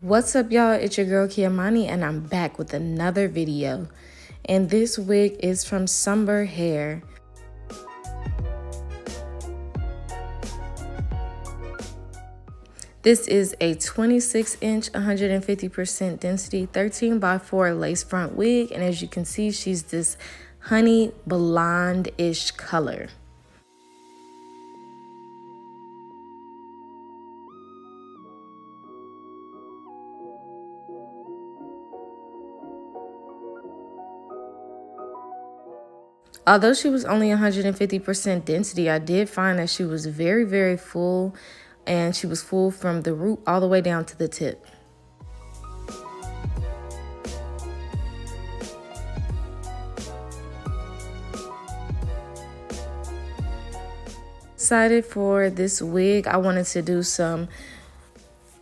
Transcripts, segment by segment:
What's up, y'all? It's your girl Kiamani, and I'm back with another video. And this wig is from SUNBERHAIR. This is a 26-inch, 150% density, 13x4 lace front wig. And as you can see, she's this honey blonde-ish color. Although she was only 150% density, I did find that she was very, very full, and she was full from the root all the way down to the tip. Decided for this wig, I wanted to do some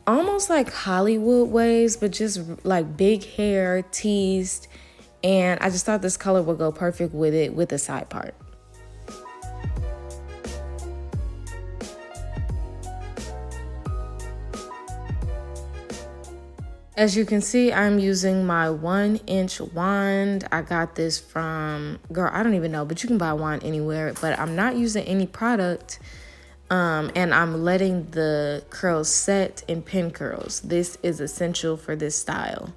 almost like Hollywood waves, but just like big hair, teased. And I just thought this color would go perfect with it, with the side part. As you can see, I'm using my 1-inch wand. I got this from, girl, I don't even know, but you can buy a wand anywhere. But I'm not using any product. And I'm letting the curls set in pin curls. This is essential for this style.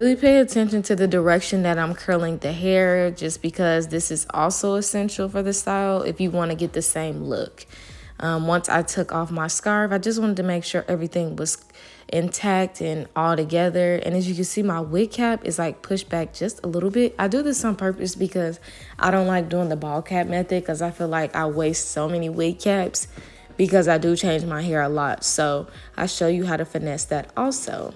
Really pay attention to the direction that I'm curling the hair, just because this is also essential for the style if you want to get the same look. Once I took off my scarf, I just wanted to make sure everything was intact and all together. And as you can see, my wig cap is like pushed back just a little bit. I do this on purpose because I don't like doing the ball cap method, because I feel like I waste so many wig caps because I do change my hair a lot. So I show you how to finesse that also.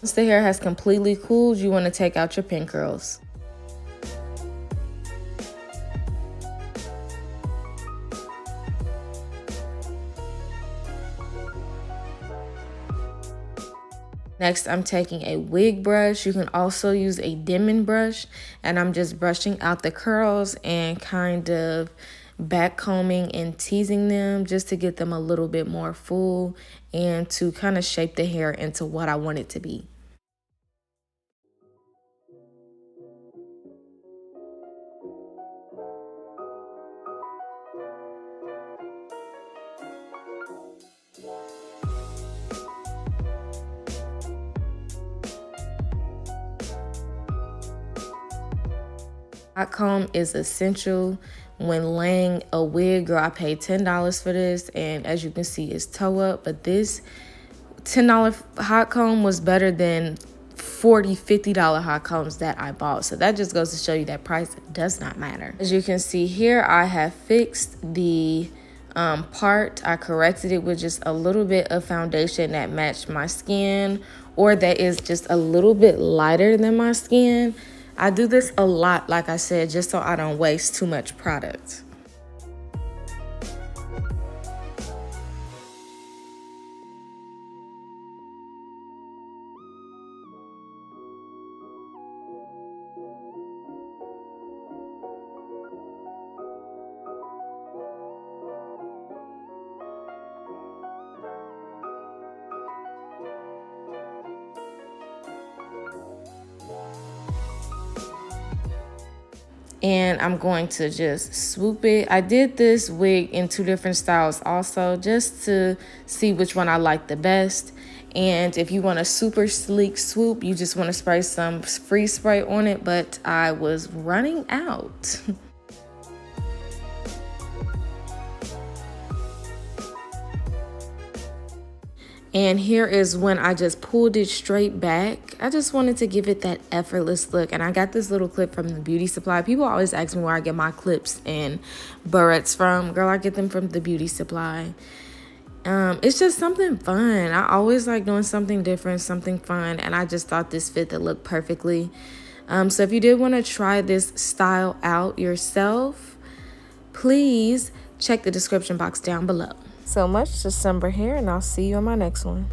Once the hair has completely cooled, you want to take out your pin curls. Next, I'm taking a wig brush. You can also use a dimming brush, and I'm just brushing out the curls and kind of back combing and teasing them just to get them a little bit more full and to kind of shape the hair into what I want it to be. Hot comb is essential when laying a wig. Girl, I paid $10 for this, and as you can see, it's toe up. But this $10 hot comb was better than $40, $50 hot combs that I bought. So that just goes to show you that price does not matter. As you can see here, I have fixed the part. I corrected it with just a little bit of foundation that matched my skin, or that is just a little bit lighter than my skin. I do this a lot, like I said, just so I don't waste too much product. And I'm going to just swoop it. I did this wig in 2 different styles also, just to see which one I like the best. And if you want a super sleek swoop, you just want to spray some freeze spray on it, but I was running out. And here is when I just pulled it straight back. I just wanted to give it that effortless look. And I got this little clip from the beauty supply. People always ask me where I get my clips and barrettes from. Girl, I get them from the beauty supply. It's just something fun. I always like doing something different, something fun. And I just thought this fit the look perfectly. So if you did want to try this style out yourself, please check the description box down below. So much to Sunberhair, and I'll see you on my next one.